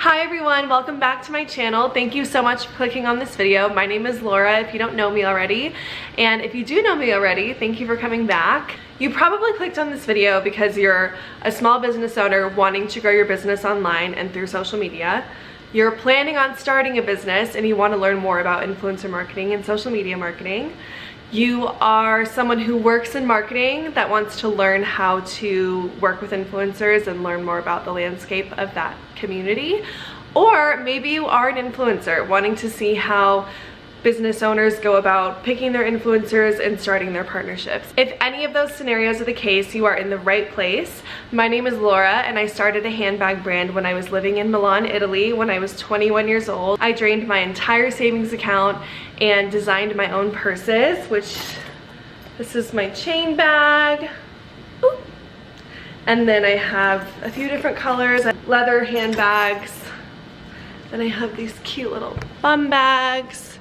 Hi everyone, welcome back to my channel. Thank you so much for clicking on this video. My name is Laura if you don't know me already, and if you do know me already, thank you for coming back. You probably clicked on this video because you're a small business owner wanting to grow your business online and through social media. You're planning on starting a business and you want to learn more about influencer marketing and social media marketing. You are someone who works in marketing that wants to learn how to work with influencers and learn more about the landscape of that community. Or maybe you are an influencer wanting to see how business owners go about picking their influencers and starting their partnerships. If any of those scenarios are the case, you are in the right place. My name is Laura and I started a handbag brand when I was living in Milan, Italy when I was 21 years old. I drained my entire savings account and designed my own purses, which this is my chain bag. Ooh. And then I have a few different colors, leather handbags. Then I have these cute little bum bags.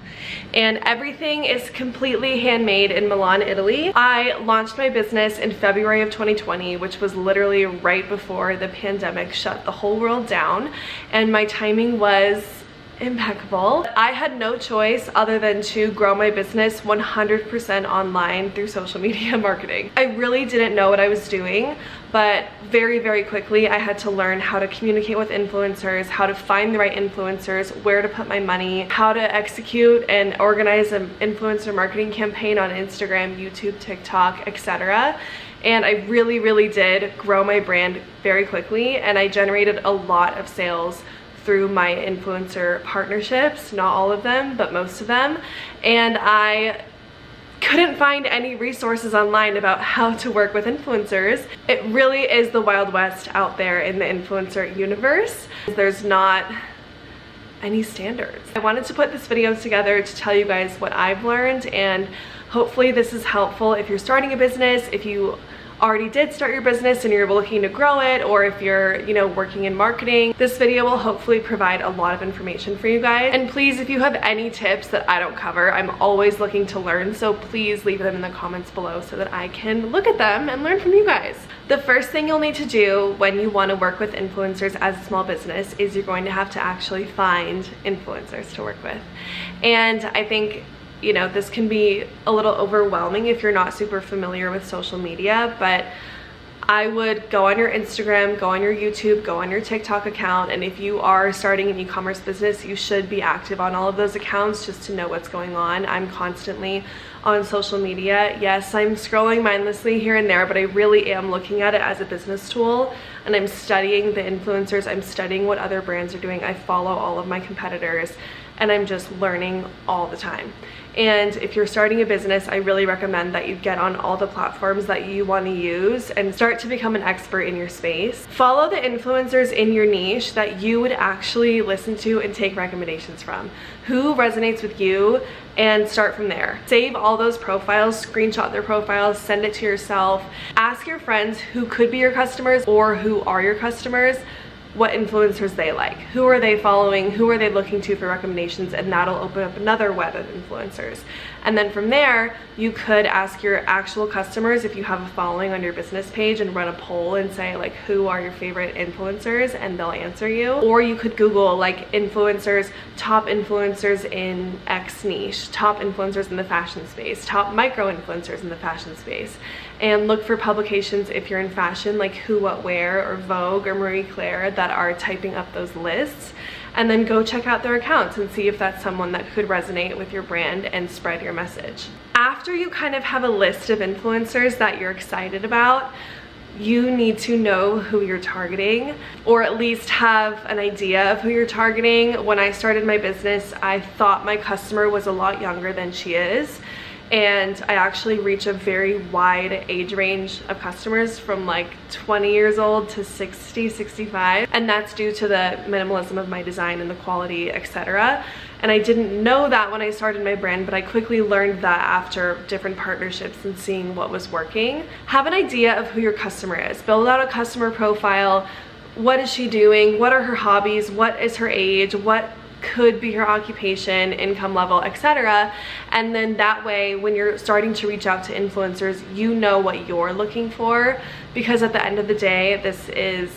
And everything is completely handmade in Milan, Italy. I launched my business in February of 2020, which was literally right before the pandemic shut the whole world down, and my timing was impeccable. I had no choice other than to grow my business 100% online through social media marketing. I really didn't know what I was doing, but very quickly I had to learn how to communicate with influencers, how to find the right influencers, where to put my money, how to execute and organize an influencer marketing campaign on Instagram, YouTube, TikTok, etc. And I really did grow my brand very quickly, and I generated a lot of sales through my influencer partnerships, not all of them, but most of them. And I couldn't find any resources online about how to work with influencers. It really is the Wild West out there in the influencer universe. There's not any standards. I wanted to put this video together to tell you guys what I've learned, and hopefully this is helpful if you're starting a business, if you already did start your business and you're looking to grow it, or if you're, working in marketing. This video will hopefully provide a lot of information for you guys. And please, if you have any tips that I don't cover, I'm always looking to learn, so please leave them in the comments below so that I can look at them and learn from you guys. The first thing you'll need to do when you want to work with influencers as a small business is you're going to have to actually find influencers to work with. And I think this can be a little overwhelming if you're not super familiar with social media, but I would go on your Instagram, go on your YouTube, go on your TikTok account, and if you are starting an e-commerce business, you should be active on all of those accounts just to know what's going on. I'm constantly on social media. Yes, I'm scrolling mindlessly here and there, but I really am looking at it as a business tool, and I'm studying the influencers, I'm studying what other brands are doing. I follow all of my competitors, and I'm just learning all the time. And if you're starting a business, I really recommend that you get on all the platforms that you want to use and start to become an expert in your space. Follow the influencers in your niche that you would actually listen to and take recommendations from. Who resonates with you, and start from there. Save all those profiles, screenshot their profiles, send it to yourself. Ask your friends who could be your customers or who are your customers what influencers they like. Who are they following? Who are they looking to for recommendations? And that'll open up another web of influencers. And then from there, you could ask your actual customers if you have a following on your business page and run a poll and say like, who are your favorite influencers? And they'll answer you. Or you could Google like influencers, top influencers in X niche, top influencers in the fashion space, top micro influencers in the fashion space. And look for publications if you're in fashion like Who What Wear or Vogue or Marie Claire that are typing up those lists, and then go check out their accounts and see if that's someone that could resonate with your brand and spread your message. After you kind of have a list of influencers that you're excited about, you need to know who you're targeting, or at least have an idea of who you're targeting. When I started my business, I thought my customer was a lot younger than she is. And I actually reach a very wide age range of customers from like 20 years old to 60, 65. And that's due to the minimalism of my design and the quality, etc. And I didn't know that when I started my brand, but I quickly learned that after different partnerships and seeing what was working. Have an idea of who your customer is. Build out a customer profile. What is she doing? What are her hobbies? What is her age? What could be her occupation, income level, etc. And then that way, when you're starting to reach out to influencers, you know what you're looking for, because at the end of the day, this is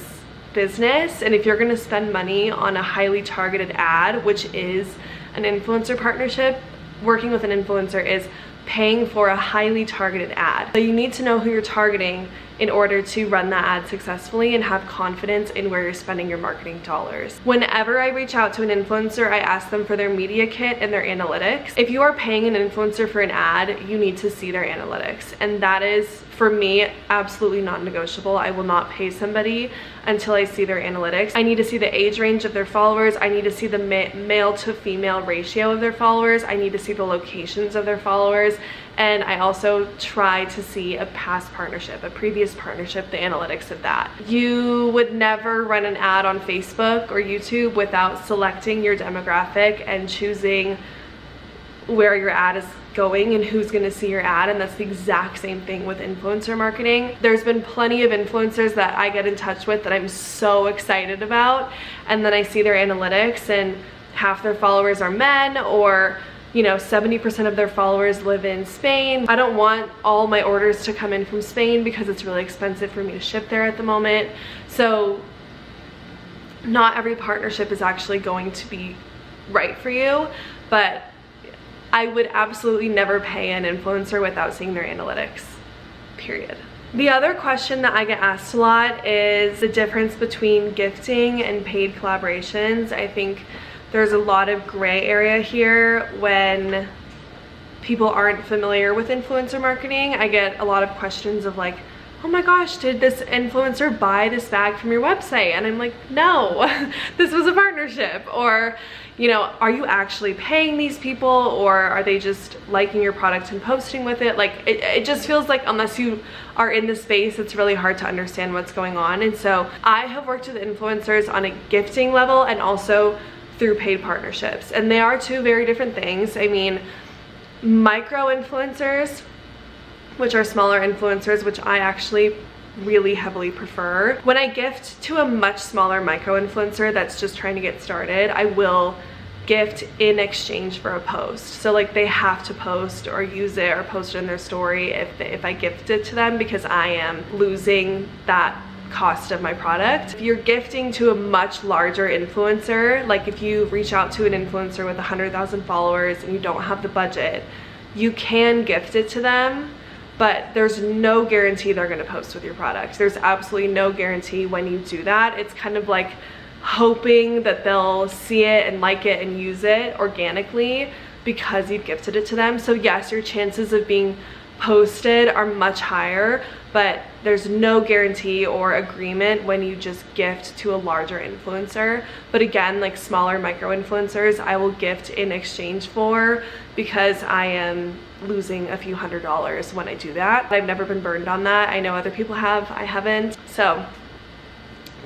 business, and if you're going to spend money on a highly targeted ad, which is an influencer partnership, working with an influencer is paying for a highly targeted ad. So you need to know who you're targeting in order to run that ad successfully and have confidence in where you're spending your marketing dollars. Whenever I reach out to an influencer, I ask them for their media kit and their analytics. If you are paying an influencer for an ad, you need to see their analytics, and that is, for me, absolutely non-negotiable. I will not pay somebody until I see their analytics. I need to see the age range of their followers. I need to see the male to female ratio of their followers. I need to see the locations of their followers. And I also try to see a past partnership, a previous partnership, the analytics of that. You would never run an ad on Facebook or YouTube without selecting your demographic and choosing where your ad is going and who's going to see your ad, and that's the exact same thing with influencer marketing. There's been plenty of influencers that I get in touch with that I'm so excited about, and then I see their analytics and half their followers are men, or 70% of their followers live in Spain. I don't want all my orders to come in from Spain because it's really expensive for me to ship there at the moment. So not every partnership is actually going to be right for you, but I would absolutely never pay an influencer without seeing their analytics, period. The other question that I get asked a lot is the difference between gifting and paid collaborations. I think there's a lot of gray area here when people aren't familiar with influencer marketing. I get a lot of questions of like, oh my gosh, did this influencer buy this bag from your website? And I'm like, no, this was a partnership. Or, are you actually paying these people, or are they just liking your product and posting with it? Like, it just feels like unless you are in the space, it's really hard to understand what's going on. And so I have worked with influencers on a gifting level and also through paid partnerships. And they are two very different things. I mean, micro influencers, which are smaller influencers, which I actually really heavily prefer. When I gift to a much smaller micro influencer that's just trying to get started, I will gift in exchange for a post. So like they have to post or use it or post it in their story if I gift it to them, because I am losing that cost of my product. If you're gifting to a much larger influencer, like if you reach out to an influencer with 100,000 followers and you don't have the budget, you can gift it to them, but there's no guarantee they're gonna post with your product. There's absolutely no guarantee when you do that. It's kind of like hoping that they'll see it and like it and use it organically because you've gifted it to them. So yes, your chances of being posted are much higher, but there's no guarantee or agreement when you just gift to a larger influencer. But again, like smaller micro influencers, I will gift in exchange for, because I am losing a few $100s when I do that. I've never been burned on that. I know other people have, I haven't. So,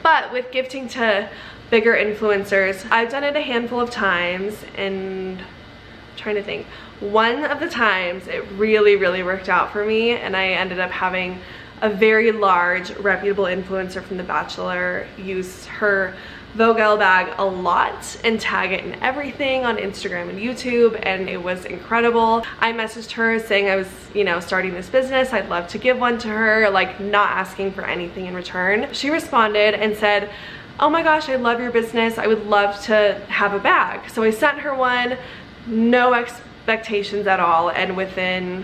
but with gifting to bigger influencers, I've done it a handful of times, and I'm trying to think. One of the times it really worked out for me, and I ended up having a very large reputable influencer from The Bachelor use her Vogel bag a lot and tag it in everything on Instagram and YouTube, and it was incredible. I messaged her saying I was, starting this business. I'd love to give one to her, like not asking for anything in return. She responded and said, oh my gosh, I love your business. I would love to have a bag. So I sent her one, no expectations at all, and within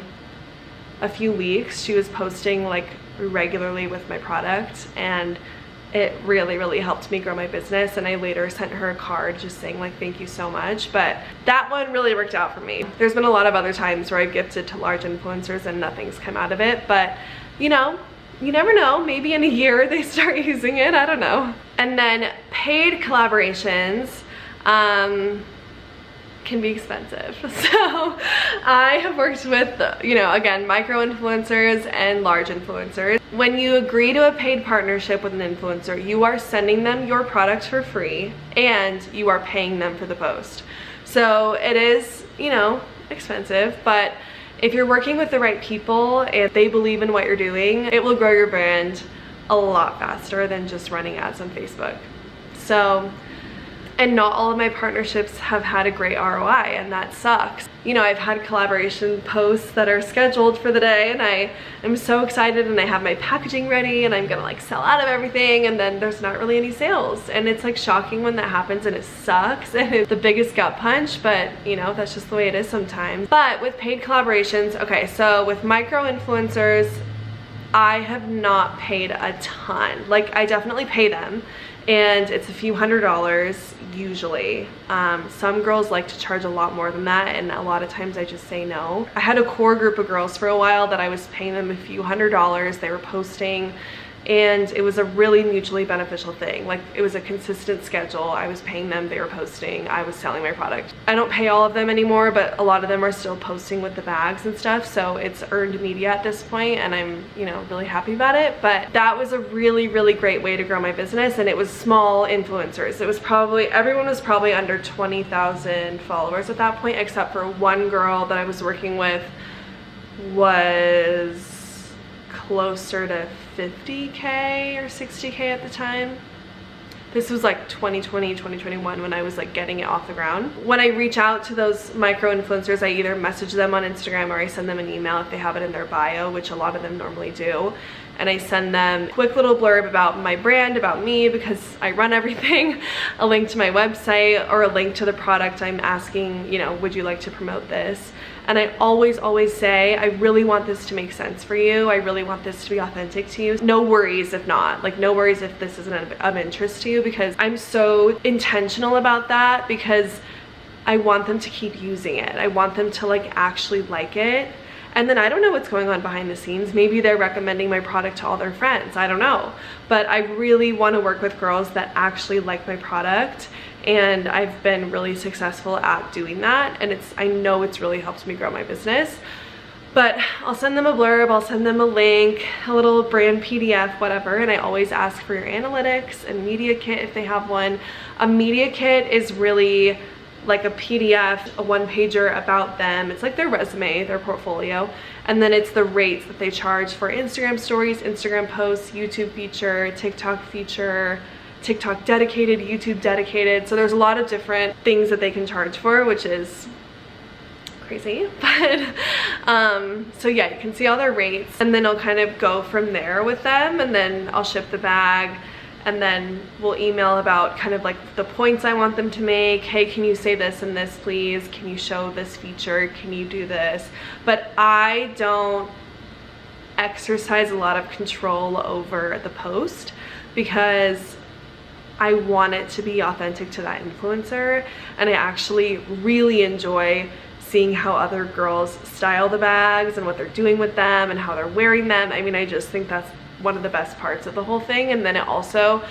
a few weeks she was posting like regularly with my product, and it really helped me grow my business. And I later sent her a card just saying like thank you so much. But that one really worked out for me. There's been a lot of other times where I've gifted to large influencers and nothing's come out of it, but you never know, maybe in a year they start using it, I don't know. And then paid collaborations can be expensive. So I have worked with, again, micro influencers and large influencers. When you agree to a paid partnership with an influencer, you are sending them your product for free and you are paying them for the post. So it is, expensive, but if you're working with the right people and they believe in what you're doing, it will grow your brand a lot faster than just running ads on Facebook. So And not all of my partnerships have had a great ROI, and that sucks. You know, I've had collaboration posts that are scheduled for the day, and I am so excited, and I have my packaging ready, and I'm gonna like sell out of everything, and then there's not really any sales. And it's like shocking when that happens, and it sucks, and it's the biggest gut punch, but you know, that's just the way it is sometimes. But with paid collaborations, okay, so with micro influencers, I have not paid a ton. Like, I definitely pay them, and it's a few $100s usually. Some girls like to charge a lot more than that, and a lot of times I just say no. I had a core group of girls for a while that I was paying them a few $100s. They were posting, and it was a really mutually beneficial thing. Like, it was a consistent schedule. I was paying them, they were posting, I was selling my product. I don't pay all of them anymore, but a lot of them are still posting with the bags and stuff, so it's earned media at this point, and I'm, you know, really happy about it. But that was a really, really great way to grow my business, and it was small influencers. It was probably, everyone was probably under 20,000 followers at that point, except for one girl that I was working with was closer to 50K or 60K at the time. This was like 2020, 2021 when I was like getting it off the ground. When I reach out to those micro influencers, I either message them on Instagram or I send them an email if they have it in their bio, which a lot of them normally do. And I send them a quick little blurb about my brand, about me, because I run everything, a link to my website or a link to the product I'm asking, you know, would you like to promote this? And I always say, I really want this to make sense for you. I really want this to be authentic to you. No worries if not. Like, no worries if this isn't of interest to you, because I'm so intentional about that, because I want them to keep using it. I want them to like actually like it. And then I don't know what's going on behind the scenes. Maybe they're recommending my product to all their friends. I don't know. But I really want to work with girls that actually like my product. And I've been really successful at doing that. And I know it's really helped me grow my business. But I'll send them a blurb, I'll send them a link, a little brand PDF, whatever. And I always ask for your analytics and media kit if they have one. A media kit is really like a PDF, a one-pager about them. It's like their resume, their portfolio, and then it's the rates that they charge for Instagram stories, Instagram posts, YouTube feature, TikTok dedicated, YouTube dedicated. So there's a lot of different things that they can charge for, which is crazy. But so yeah, you can see all their rates, and then I'll kind of go from there with them, and then I'll ship the bag. And then we'll email about kind of like the points I want them to make. Hey, can you say this and this, please? Can you show this feature? Can you do this? But I don't exercise a lot of control over the post, because I want it to be authentic to that influencer. And I actually really enjoy seeing how other girls style the bags and what they're doing with them and how they're wearing them. I mean, I just think that's one of the best parts of the whole thing. And then it also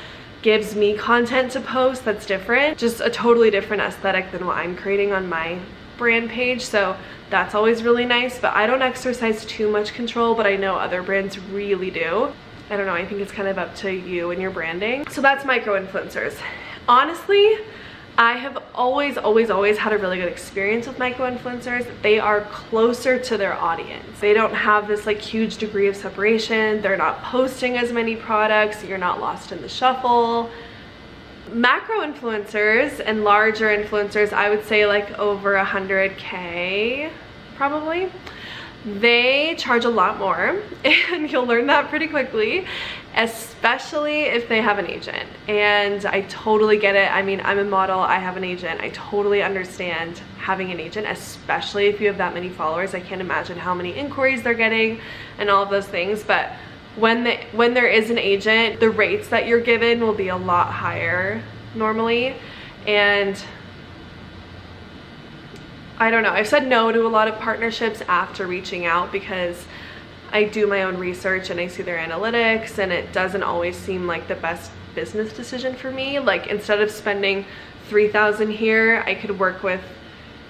gives me content to post that's different, just a totally different aesthetic than what I'm creating on my brand page. So that's always really nice. But I don't exercise too much control, but I know other brands really do. I don't know, I think it's kind of up to you and your branding. So that's micro influencers. Honestly, I have always had a really good experience with micro influencers. They are closer to their audience. They don't have this like huge degree of separation. They're not posting as many products. You're not lost in the shuffle. Macro influencers and larger influencers, I would say like over 100K probably. They charge a lot more, and you'll learn that pretty quickly, especially if they have an agent. And I totally get it. I mean, I'm a model, I have an agent. I totally understand having an agent, especially if you have that many followers. I can't imagine how many inquiries they're getting and all of those things. But when there is an agent, the rates that you're given will be a lot higher normally. And I don't know, I've said no to a lot of partnerships after reaching out, because I do my own research and I see their analytics, and it doesn't always seem like the best business decision for me. Like, instead of spending $3,000 here, I could work with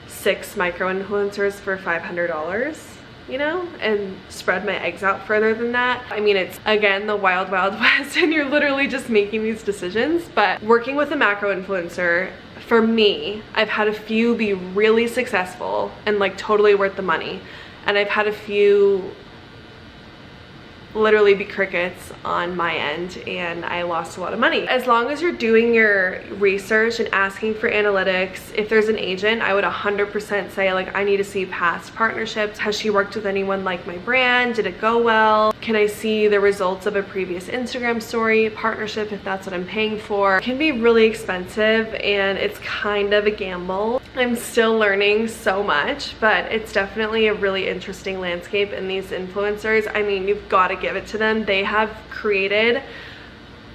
6 micro influencers for $500, you know, and spread my eggs out further than that. I mean, it's again the wild west, and you're literally just making these decisions. But working with a macro influencer, for me, I've had a few be really successful and like totally worth the money, and I've had a few literally be crickets on my end, and I lost a lot of money. As long as you're doing your research and asking for analytics, if there's an agent, I would 100% say, like, I need to see past partnerships. Has she worked with anyone like my brand? Did it go well? Can I see the results of a previous Instagram story partnership if that's what I'm paying for? It can be really expensive and it's kind of a gamble. I'm still learning so much, but it's definitely a really interesting landscape in these influencers. I mean, you've got to give it to them. They have created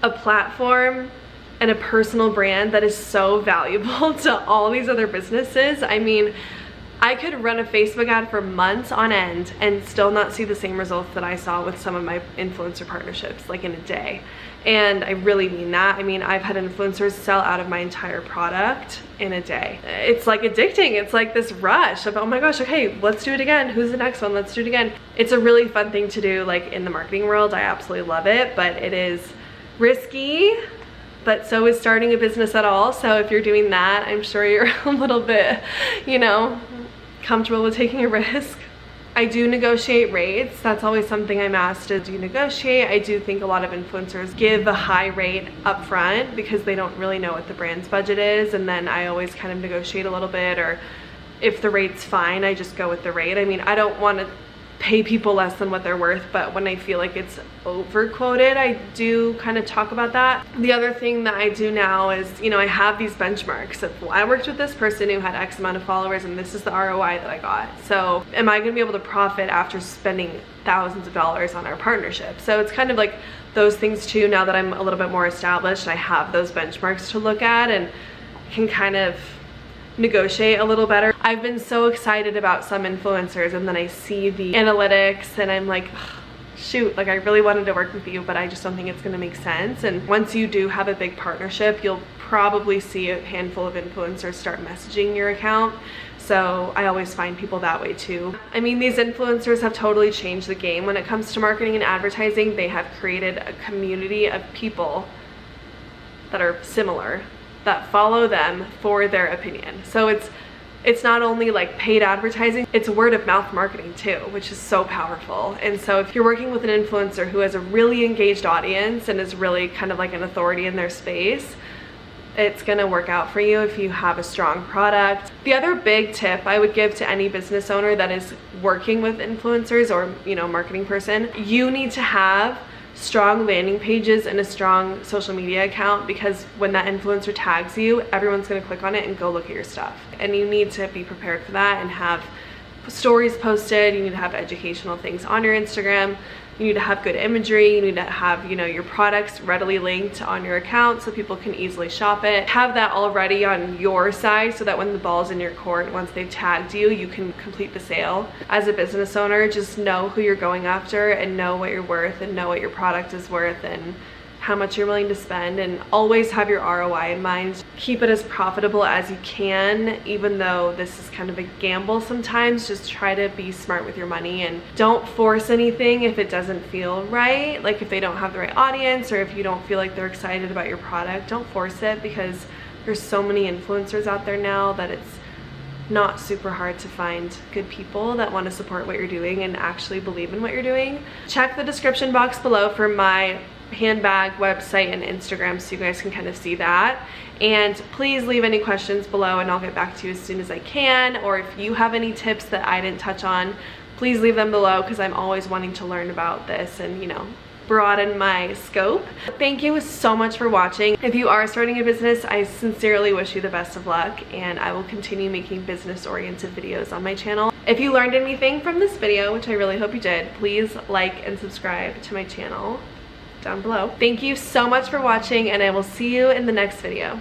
a platform and a personal brand that is so valuable to all these other businesses. I mean, I could run a Facebook ad for months on end and still not see the same results that I saw with some of my influencer partnerships, like in a day. And I really mean that. I mean, I've had influencers sell out of my entire product in a day. It's like addicting. It's like this rush of, oh my gosh, okay, let's do it again. Who's the next one? Let's do it again. It's a really fun thing to do, like in the marketing world. I absolutely love it, but it is risky, but so is starting a business at all. So if you're doing that, I'm sure you're a little bit, you know, comfortable with taking a risk. I do negotiate rates. That's always something I'm asked to do, negotiate. I do think a lot of influencers give a high rate up front because they don't really know what the brand's budget is, and then I always kind of negotiate a little bit, or if the rate's fine, I just go with the rate. I mean, I don't want to pay people less than what they're worth, but when I feel like it's over quoted, I do kind of talk about that. The other thing that I do now is, you know, I have these benchmarks of, well, I worked with this person who had X amount of followers and this is the ROI that I got. So am I gonna be able to profit after spending thousands of dollars on our partnership? So it's kind of like those things too. Now that I'm a little bit more established, I have those benchmarks to look at and can kind of negotiate a little better. I've been so excited about some influencers, and then I see the analytics and I'm like, shoot, like I really wanted to work with you, but I just don't think it's gonna make sense. And once you do have a big partnership, you'll probably see a handful of influencers start messaging your account. So I always find people that way too. I mean, these influencers have totally changed the game when it comes to marketing and advertising. They have created a community of people that are similar, that follow them for their opinion. So it's not only like paid advertising, it's word of mouth marketing too, which is so powerful. And so if you're working with an influencer who has a really engaged audience and is really kind of like an authority in their space, it's gonna work out for you if you have a strong product. The other big tip I would give to any business owner that is working with influencers or, you know, marketing person, you need to have strong landing pages and a strong social media account, because when that influencer tags you, everyone's going to click on it and go look at your stuff. And you need to be prepared for that and have stories posted. You need to have educational things on your Instagram. You need to have good imagery. You need to have, you know, your products readily linked on your account so people can easily shop it. Have that already on your side so that when the ball's in your court, once they've tagged you, you can complete the sale. As a business owner, just know who you're going after and know what you're worth and know what your product is worth and how much you're willing to spend, and always have your ROI in mind. Keep it as profitable as you can, even though this is kind of a gamble sometimes. Just try to be smart with your money and don't force anything if it doesn't feel right. Like if they don't have the right audience or if you don't feel like they're excited about your product, don't force it, because there's so many influencers out there now that it's not super hard to find good people that want to support what you're doing and actually believe in what you're doing. Check the description box below for my handbag website and Instagram so you guys can kind of see that. And please leave any questions below and I'll get back to you as soon as I can. Or if you have any tips that I didn't touch on, please leave them below, because I'm always wanting to learn about this and, you know, broaden my scope. Thank you so much for watching. If you are starting a business, I sincerely wish you the best of luck, and I will continue making business oriented videos on my channel. If you learned anything from this video, which I really hope you did, please like and subscribe to my channel down below. Thank you so much for watching, and I will see you in the next video.